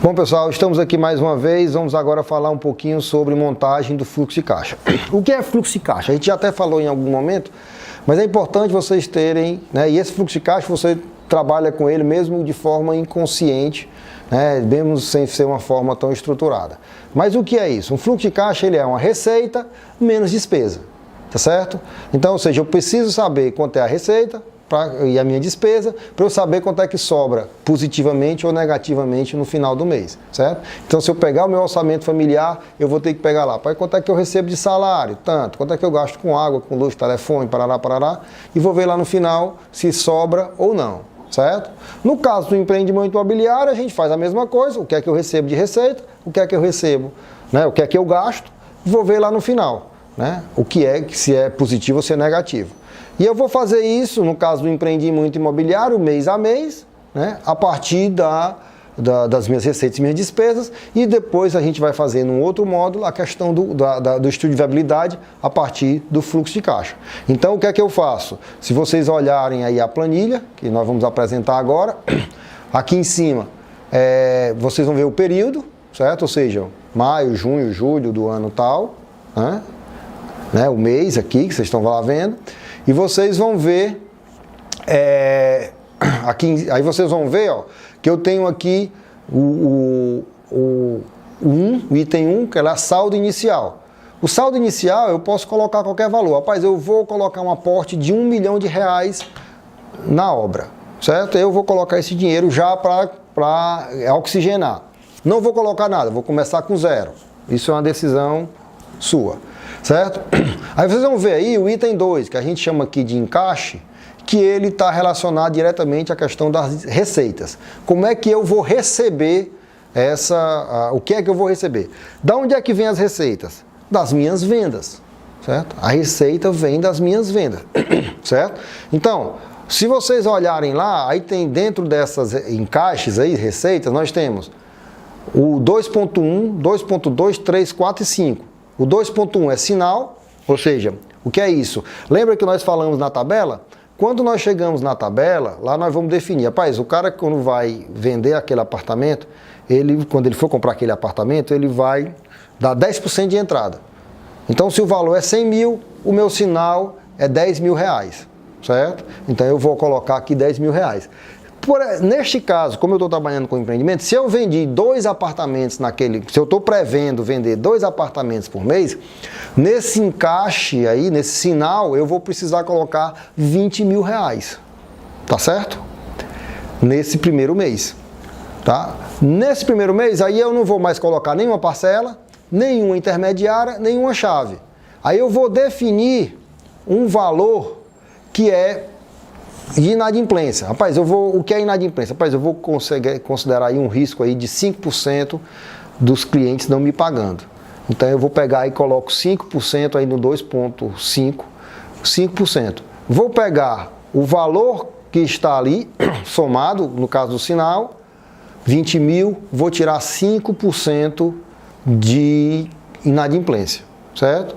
Bom, pessoal, estamos aqui mais uma vez. Vamos agora falar um pouquinho sobre montagem do fluxo de caixa. O que é fluxo de caixa? A gente já até falou em algum momento, mas é importante vocês terem, né? E esse fluxo de caixa você trabalha com ele mesmo de forma inconsciente, né? Mesmo sem ser uma forma tão estruturada. Mas o que é isso? Um fluxo de caixa ele é uma receita menos despesa, tá certo? Então, ou seja, eu preciso saber quanto é a receita e a minha despesa, para eu saber quanto é que sobra positivamente ou negativamente no final do mês, certo? Então, se eu pegar o meu orçamento familiar, eu vou ter que pegar lá, pai, quanto é que eu recebo de salário, tanto, quanto é que eu gasto com água, com luz, telefone, parará, e vou ver lá no final se sobra ou não, certo? No caso do empreendimento imobiliário, a gente faz a mesma coisa, o que é que eu recebo de receita, o que é que eu recebo, né? O que é que eu gasto, vou ver lá no final, né? O que é, se é positivo ou se é negativo. E eu vou fazer isso, no caso do empreendimento imobiliário, mês a mês, né, a partir das minhas receitas e minhas despesas, e depois a gente vai fazer num outro módulo a questão do estudo de viabilidade a partir do fluxo de caixa. Então, o que é que eu faço? Se vocês olharem aí a planilha, que nós vamos apresentar agora, aqui em cima, vocês vão ver o período, certo? Ou seja, maio, junho, julho do ano tal, né, o mês aqui, que vocês estão lá vendo. E vocês vão ver, aqui, aí vocês vão ver, ó, que eu tenho aqui o item 1, que é saldo inicial. O saldo inicial eu posso colocar qualquer valor. Rapaz, eu vou colocar um aporte de R$1 milhão na obra, certo? Eu vou colocar esse dinheiro já para oxigenar. Não vou colocar nada, vou começar com zero. Isso é uma decisão sua. Certo? Aí vocês vão ver aí o item 2, que a gente chama aqui de encaixe, que ele está relacionado diretamente à questão das receitas. Como é que eu vou receber o que é que eu vou receber? Da onde é que vem as receitas? Das minhas vendas, certo? A receita vem das minhas vendas, certo? Então, se vocês olharem lá, aí tem dentro dessas encaixes aí, receitas, nós temos o 2.1, 2.2, 3, 4 e 5. O 2.1 é sinal, ou seja, o que é isso? Lembra que nós falamos na tabela? Quando nós chegamos na tabela, lá nós vamos definir, rapaz, o cara quando vai vender aquele apartamento, quando ele for comprar aquele apartamento, ele vai dar 10% de entrada. Então, se o valor é 100 mil, o meu sinal é R$10 mil, certo? Então, eu vou colocar aqui R$10 mil. Neste caso, como eu estou trabalhando com empreendimento, se eu vendi 2 apartamentos se eu estou prevendo vender 2 apartamentos por mês, nesse encaixe aí, nesse sinal, eu vou precisar colocar R$20 mil, tá certo? Nesse primeiro mês, tá? Nesse primeiro mês, aí eu não vou mais colocar nenhuma parcela, nenhuma intermediária, nenhuma chave. Aí eu vou definir um valor que é de inadimplência. Rapaz, o que é inadimplência? Rapaz, eu vou considerar aí um risco aí de 5% dos clientes não me pagando. Então eu vou pegar e coloco 5% aí no 2.5, 5%. Vou pegar o valor que está ali, somado, no caso do sinal, 20 mil, vou tirar 5% de inadimplência, certo?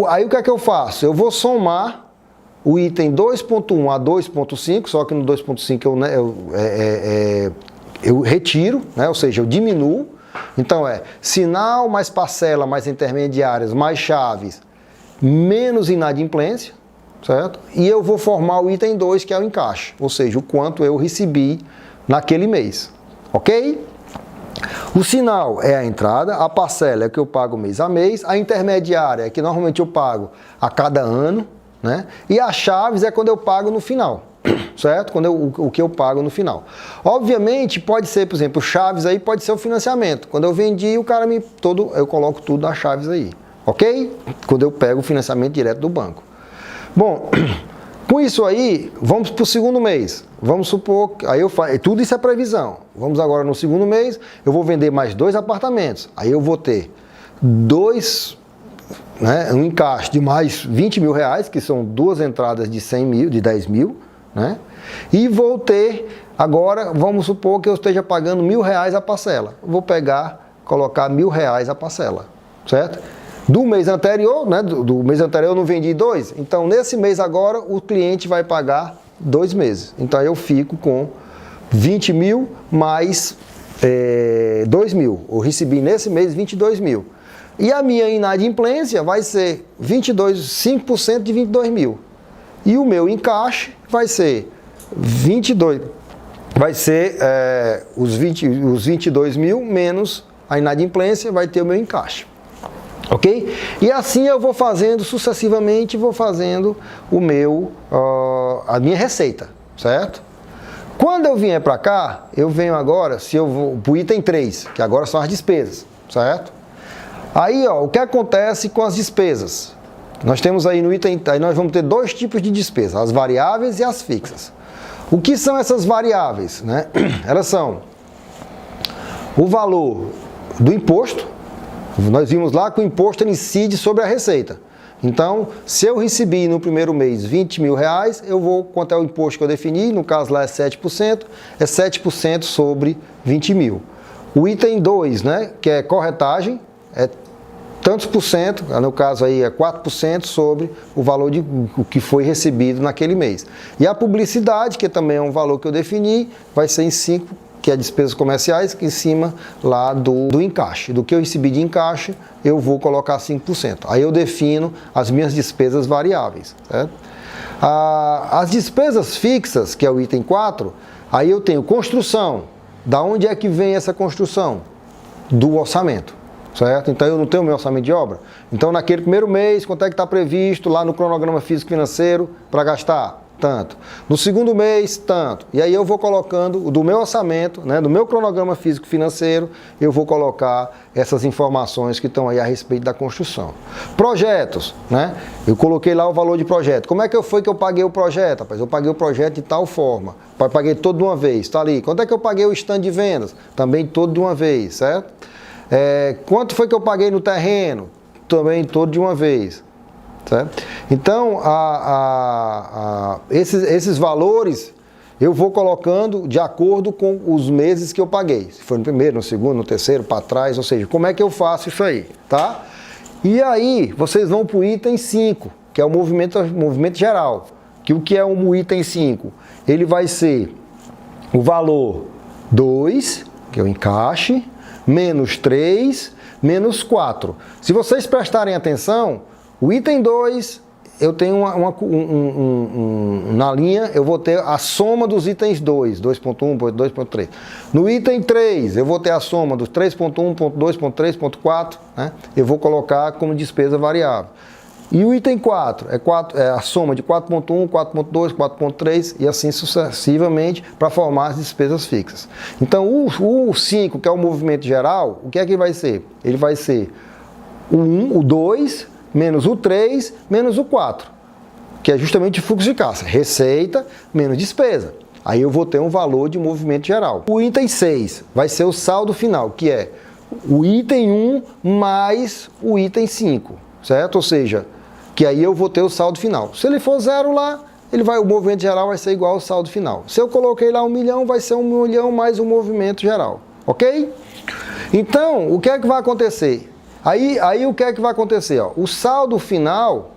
Aí o que é que eu faço? Eu vou somar o item 2.1 a 2.5, só que no 2.5 eu retiro, né? Ou seja, eu diminuo. Então sinal, mais parcela, mais intermediárias, mais chaves, menos inadimplência, certo? E eu vou formar o item 2, que é o encaixe, ou seja, o quanto eu recebi naquele mês, ok? O sinal é a entrada, a parcela é que eu pago mês a mês, a intermediária é que normalmente eu pago a cada ano, né? E as chaves é quando eu pago no final, certo? O que eu pago no final. Obviamente, pode ser, por exemplo, chaves aí pode ser o financiamento. Quando eu vendi, eu coloco tudo nas chaves aí, ok? Quando eu pego o financiamento direto do banco. Bom, com isso aí, vamos para o segundo mês. Vamos supor, tudo isso é previsão. Vamos agora no segundo mês, eu vou vender mais 2 apartamentos. Aí eu vou ter um encaixe de mais R$20 mil, que são 2 entradas de 100 mil, de 10 mil, né? E vou ter, agora, vamos supor que eu esteja pagando R$1.000 a parcela. Vou colocar R$1.000 a parcela, certo? Do mês anterior, né? Do mês anterior eu não vendi 2, então nesse mês agora o cliente vai pagar 2 meses. Então eu fico com 20 mil mais 2 mil. Eu recebi nesse mês 22 mil. E a minha inadimplência vai ser 5% de 22 mil. E o meu encaixe vai ser 22. Vai ser os 22 mil menos a inadimplência, vai ter o meu encaixe. Ok? E assim eu vou fazendo sucessivamente, vou fazendo a minha receita, certo? Quando eu vier para cá, eu venho agora, se eu vou para o item 3, que agora são as despesas, certo? Aí, ó, o que acontece com as despesas? Nós temos aí no item, aí nós vamos ter dois tipos de despesas, as variáveis e as fixas. O que são essas variáveis, né? Elas são o valor do imposto. Nós vimos lá que o imposto incide sobre a receita. Então, se eu recebi no primeiro mês 20 mil reais, eu vou, quanto é o imposto que eu defini, no caso lá é 7%, é 7% sobre 20 mil. O item 2, né, que é corretagem, é tantos por cento, no caso aí é 4% sobre o valor de o que foi recebido naquele mês. E a publicidade, que também é um valor que eu defini, vai ser em 5%, que é despesas comerciais, em cima lá do encaixe. Do que eu recebi de encaixe, eu vou colocar 5%. Aí eu defino as minhas despesas variáveis. Certo? As despesas fixas, que é o item 4, aí eu tenho construção. Da onde é que vem essa construção? Do orçamento. Certo? Então eu não tenho o meu orçamento de obra. Então naquele primeiro mês, quanto é que está previsto lá no cronograma físico-financeiro para gastar? Tanto. No segundo mês, tanto. E aí eu vou colocando do meu orçamento, né, do meu cronograma físico-financeiro, eu vou colocar essas informações que estão aí a respeito da construção. Projetos, né? Eu coloquei lá o valor de projeto. Como é que foi que eu paguei o projeto? Rapaz, eu paguei o projeto de tal forma. Paguei todo de uma vez, tá ali. Quanto é que eu paguei o stand de vendas? Também todo de uma vez, certo? Quanto foi que eu paguei no terreno? Também todo de uma vez. Certo? Então, esses valores eu vou colocando de acordo com os meses que eu paguei. Se foi no primeiro, no segundo, no terceiro, para trás, ou seja, como é que eu faço isso aí, tá? E aí, vocês vão para o item 5, que é o movimento geral. O que é o item 5? Ele vai ser o valor 2, que é o encaixe, menos 3, menos 4. Se vocês prestarem atenção, o item 2, eu tenho na linha, eu vou ter a soma dos itens 2, 2.1, 2.3. No item 3, eu vou ter a soma dos 3.1, 2, 3, 4, né? Eu vou colocar como despesa variável. E o item 4 é a soma de 4.1, 4.2, 4.3 e assim sucessivamente para formar as despesas fixas. Então, o 5, que é o movimento geral, o que é que vai ser? Ele vai ser o 1, o 2, menos o 3, menos o 4, que é justamente o fluxo de caixa. Receita menos despesa. Aí eu vou ter um valor de movimento geral. O item 6 vai ser o saldo final, que é o item 1 mais o item 5, certo? Ou seja, que aí eu vou ter o saldo final. Se ele for 0 lá, o movimento geral vai ser igual ao saldo final. Se eu coloquei lá 1 milhão, vai ser 1 milhão mais o movimento geral. Ok? Então, o que é que vai acontecer? Aí o que é que vai acontecer? Ó? O saldo final,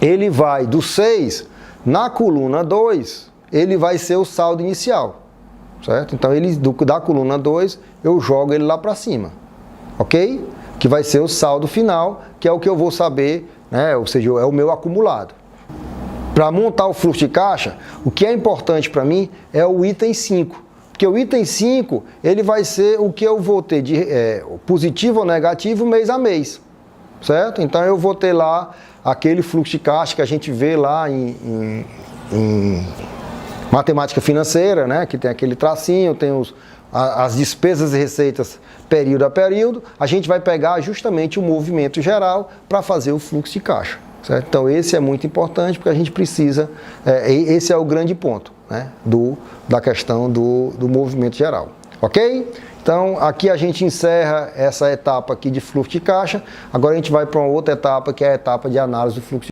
ele vai do 6, na coluna 2, ele vai ser o saldo inicial, certo? Então, da coluna 2, eu jogo ele lá para cima, ok? Que vai ser o saldo final, que é o que eu vou saber, né? Ou seja, é o meu acumulado. Para montar o fluxo de caixa, o que é importante para mim é o item 5. Porque o item 5, ele vai ser o que eu vou ter de positivo ou negativo mês a mês, certo? Então eu vou ter lá aquele fluxo de caixa que a gente vê lá em matemática financeira, né? Que tem aquele tracinho, tem as despesas e receitas período a período. A gente vai pegar justamente o movimento geral para fazer o fluxo de caixa. Certo? Então esse é muito importante porque a gente precisa, esse é o grande ponto, né, da questão do movimento geral, ok? Então aqui a gente encerra essa etapa aqui de fluxo de caixa, agora a gente vai para uma outra etapa que é a etapa de análise do fluxo